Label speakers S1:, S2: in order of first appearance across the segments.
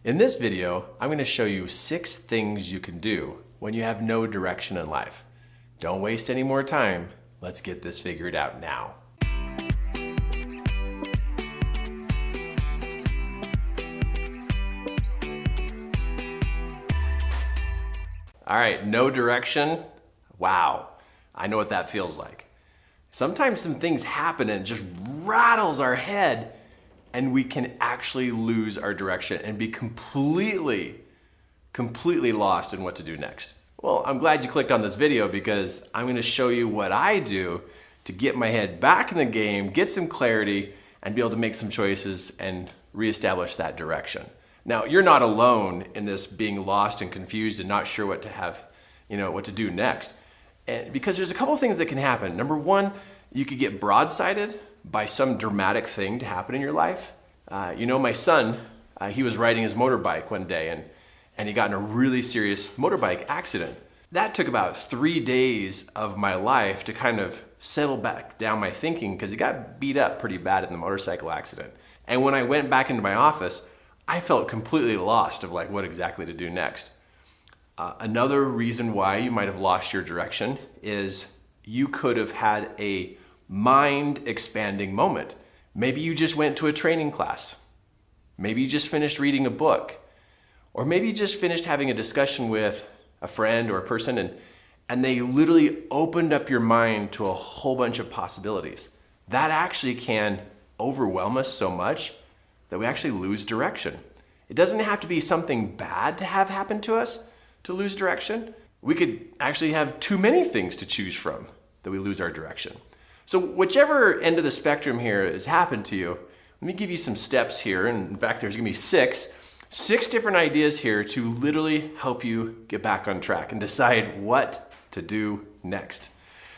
S1: In this video, I'm going to show you 6 things you can do when you have no direction in life. Don't waste any more time. Let's get this figured out now. All right, no direction. Wow, I know what that feels like. Sometimes some things happen and it just rattles our head and we can actually lose our direction and be completely lost in what to do next. Well, I'm glad you clicked on this video because I'm going to show you what I do to get my head back in the game, get some clarity, and be able to make some choices and reestablish that direction. Now, you're not alone in this being lost and confused and not sure what to do next. And because there's a couple of things that can happen. Number one, you could get broadsided by some dramatic thing to happen in your life. My son, he was riding his motorbike one day and he got in a really serious motorbike accident. That took about 3 days of my life to kind of settle back down my thinking because he got beat up pretty bad in the motorcycle accident. And when I went back into my office, I felt completely lost of what exactly to do next. Another reason why you might have lost your direction is you could have had a mind expanding moment. Maybe you just went to a training class. Maybe you just finished reading a book. Or maybe you just finished having a discussion with a friend or a person and they literally opened up your mind to a whole bunch of possibilities. That actually can overwhelm us so much that we actually lose direction. It doesn't have to be something bad to have happen to us to lose direction. We could actually have too many things to choose from that we lose our direction. So whichever end of the spectrum here has happened to you, let me give you some steps here. And in fact, there's gonna be six different ideas here to literally help you get back on track and decide what to do next.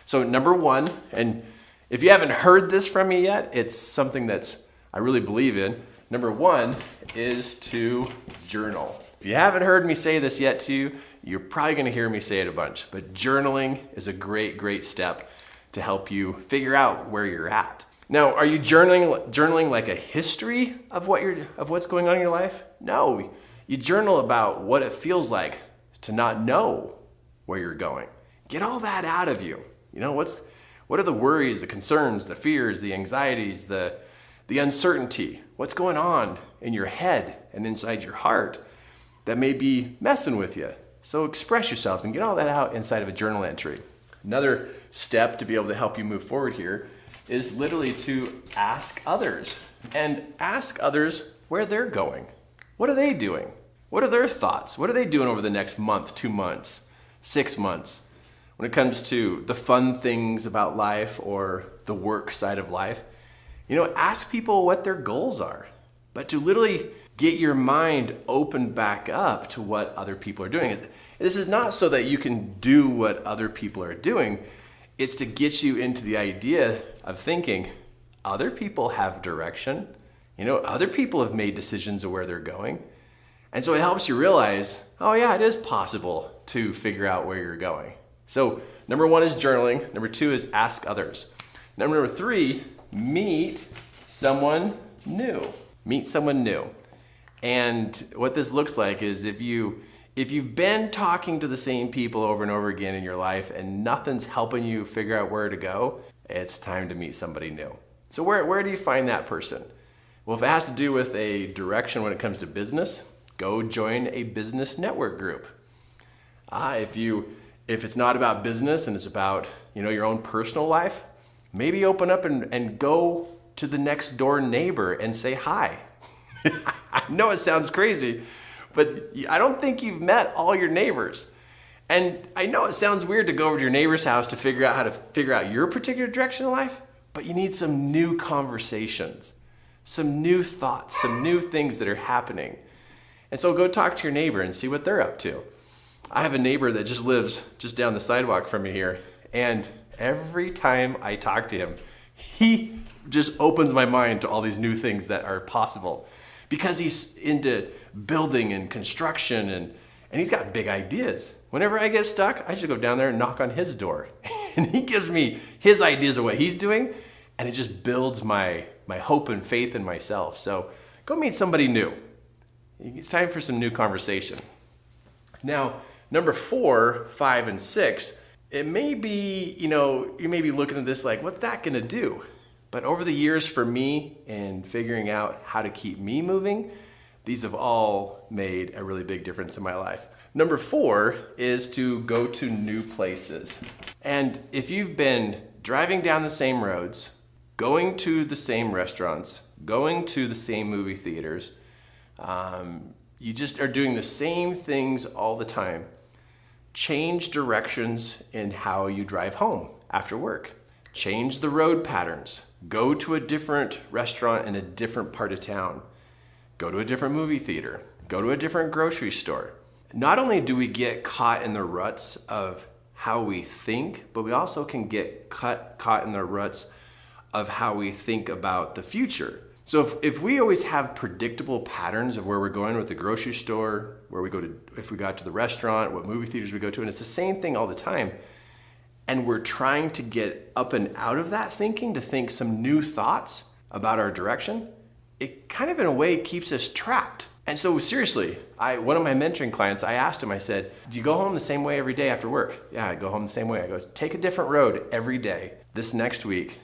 S1: So number one, and if you haven't heard this from me yet, it's something that's I really believe in. Number one is to journal. If you haven't heard me say this yet to you, you're probably gonna hear me say it a bunch, but journaling is a great step to help you figure out where you're at. Now, are you journaling like a history of what's going on in your life? No, you journal about what it feels like to not know where you're going. Get all that out of you. What are the worries, the concerns, the fears, the anxieties, the uncertainty? What's going on in your head and inside your heart that may be messing with you? So express yourselves and get all that out inside of a journal entry. Another step to be able to help you move forward here is literally to ask others and ask others where they're going. What are they doing? What are their thoughts? What are they doing over the next month, 2 months, 6 months? When it comes to the fun things about life or the work side of life, ask people what their goals are, but to literally get your mind opened back up to what other people are doing. This is not so that you can do what other people are doing. It's to get you into the idea of thinking, other people have direction. Other people have made decisions of where they're going. And so it helps you realize, oh yeah, it is possible to figure out where you're going. So number one is journaling. Number two is ask others. Number three, meet someone new. Meet someone new. And what this looks like is if you've been talking to the same people over and over again in your life and nothing's helping you figure out where to go, it's time to meet somebody new. So where do you find that person? Well, if it has to do with a direction when it comes to business, go join a business network group. If it's not about business and it's about your own personal life, maybe open up and go to the next door neighbor and say hi. I know it sounds crazy, but I don't think you've met all your neighbors. And I know it sounds weird to go over to your neighbor's house to figure out how to figure out your particular direction in life, but you need some new conversations, some new thoughts, some new things that are happening. And so go talk to your neighbor and see what they're up to. I have a neighbor that just lives just down the sidewalk from me here, and every time I talk to him, he just opens my mind to all these new things that are possible because he's into building and construction and he's got big ideas. Whenever I get stuck, I just go down there and knock on his door and he gives me his ideas of what he's doing, and it just builds my hope and faith in myself. So go meet somebody new. It's time for some new conversation. Now, number 4, 5, and 6, it may be, you may be looking at this like, what's that gonna do? But over the years for me and figuring out how to keep me moving, these have all made a really big difference in my life. Number 4 is to go to new places. And if you've been driving down the same roads, going to the same restaurants, going to the same movie theaters, you just are doing the same things all the time, change directions in how you drive home after work. Change the road patterns. Go to a different restaurant in a different part of town. Go to a different movie theater. Go to a different grocery store. Not only do we get caught in the ruts of how we think, but we also can get caught in the ruts of how we think about the future. So if we always have predictable patterns of where we're going with the grocery store, where we go to, if we got to the restaurant, what movie theaters we go to, and it's the same thing all the time, and we're trying to get up and out of that thinking to think some new thoughts about our direction, it kind of in a way keeps us trapped. And so seriously, one of my mentoring clients, I asked him, I said, do you go home the same way every day after work? Yeah, I go home the same way. I go, take a different road every day this next week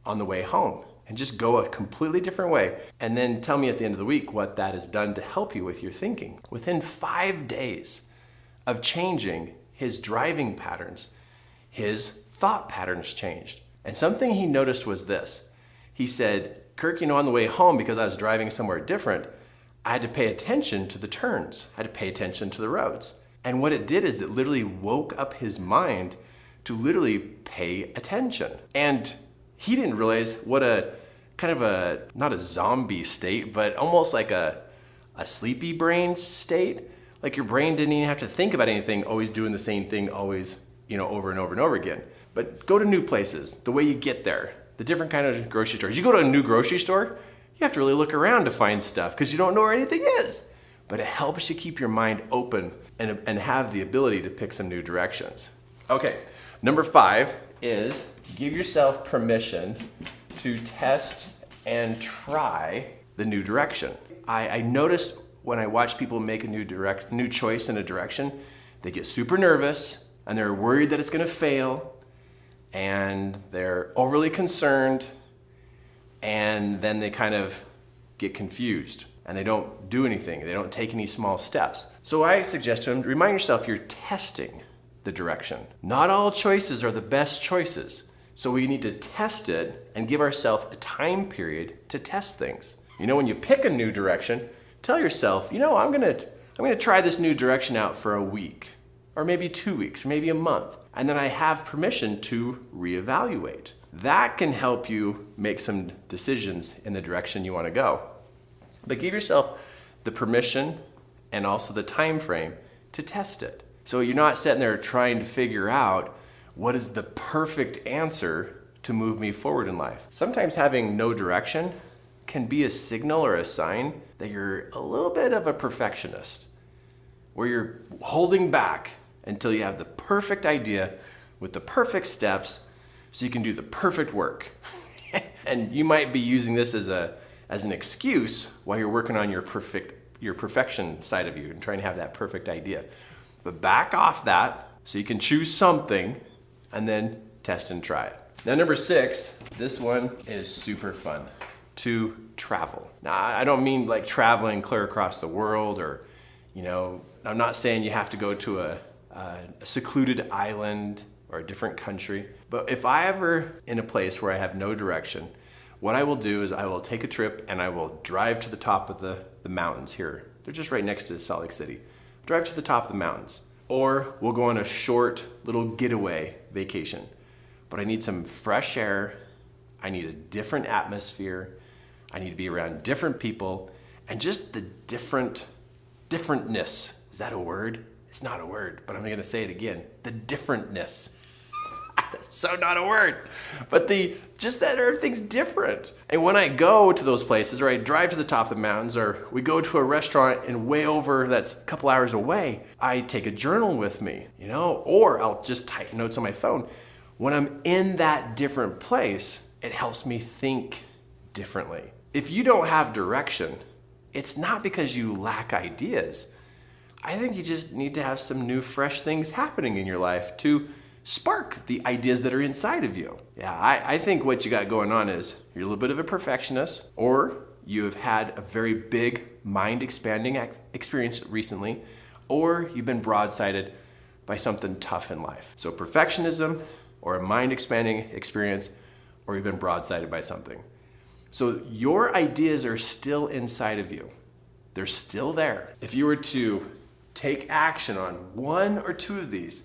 S1: on the way home. And just go a completely different way. And then tell me at the end of the week what that has done to help you with your thinking. Within 5 days of changing his driving patterns, his thought patterns changed. And something he noticed was this. He said, Kirk, on the way home, because I was driving somewhere different, I had to pay attention to the turns. I had to pay attention to the roads. And what it did is it literally woke up his mind to literally pay attention. And he didn't realize what a kind of a, not a zombie state, but almost like a sleepy brain state. Like your brain didn't even have to think about anything, always doing the same thing, always, over and over and over again. But go to new places, the way you get there, the different kind of grocery stores. You go to a new grocery store, you have to really look around to find stuff because you don't know where anything is. But it helps you keep your mind open and have the ability to pick some new directions. Okay, number 5 is give yourself permission to test and try the new direction. I noticed when I watch people make a new choice in a direction, they get super nervous and they're worried that it's gonna fail and they're overly concerned and then they kind of get confused and they don't do anything. They don't take any small steps. So I suggest to them, remind yourself you're testing the direction. Not all choices are the best choices. So we need to test it and give ourselves a time period to test things. When you pick a new direction, tell yourself, I'm gonna try this new direction out for a week, or maybe 2 weeks, or maybe a month. And then I have permission to reevaluate. That can help you make some decisions in the direction you wanna go. But give yourself the permission and also the time frame to test it. So you're not sitting there trying to figure out what is the perfect answer to move me forward in life. Sometimes having no direction can be a signal or a sign that you're a little bit of a perfectionist, where you're holding back until you have the perfect idea with the perfect steps so you can do the perfect work. And you might be using this as an excuse while you're working on your perfection side of you and trying to have that perfect idea. But back off that so you can choose something and then test and try it. Now, number 6, this one is super fun, to travel. Now, I don't mean like traveling clear across the world or, I'm not saying you have to go to a secluded island or a different country. But if I ever in a place where I have no direction, what I will do is I will take a trip and I will drive to the top of the mountains here. They're just right next to Salt Lake City. Drive to the top of the mountains. Or we'll go on a short little getaway vacation. But I need some fresh air. I need a different atmosphere. I need to be around different people and just the differentness. Is that a word? It's not a word, but I'm gonna say it again. The differentness. That's so not a word. But just that everything's different. And when I go to those places, or I drive to the top of the mountains, or we go to a restaurant and way over that's a couple hours away, I take a journal with me, or I'll just type notes on my phone. When I'm in that different place, it helps me think differently. If you don't have direction, it's not because you lack ideas. I think you just need to have some new, fresh things happening in your life to spark the ideas that are inside of you. Yeah, I think what you got going on is you're a little bit of a perfectionist, or you have had a very big mind-expanding experience recently, or you've been broadsided by something tough in life. So perfectionism, or a mind-expanding experience, or you've been broadsided by something. So your ideas are still inside of you. They're still there. If you were to take action on one or two of these,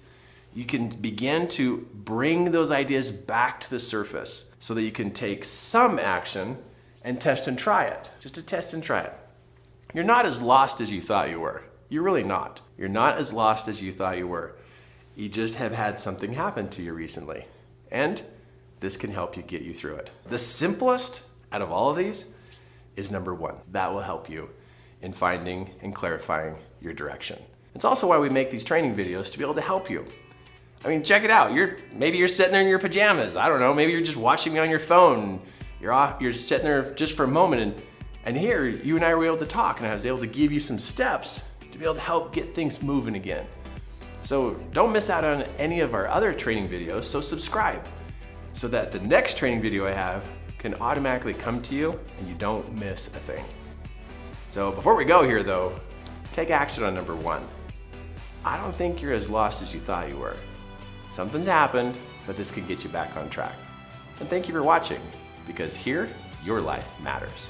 S1: you can begin to bring those ideas back to the surface so that you can take some action and test and try it. Just to test and try it. You're not as lost as you thought you were. You're really not. You're not as lost as you thought you were. You just have had something happen to you recently. And this can help you get you through it. The simplest out of all of these is number one. That will help you in finding and clarifying your direction. It's also why we make these training videos, to be able to help you. I mean, check it out. Maybe you're sitting there in your pajamas. I don't know. Maybe you're just watching me on your phone. You're sitting there just for a moment, and here you and I were able to talk, and I was able to give you some steps to be able to help get things moving again. So don't miss out on any of our other training videos. So subscribe so that the next training video I have can automatically come to you and you don't miss a thing. So before we go here though, take action on number one. I don't think you're as lost as you thought you were. Something's happened, but this can get you back on track. And thank you for watching, because here, your life matters.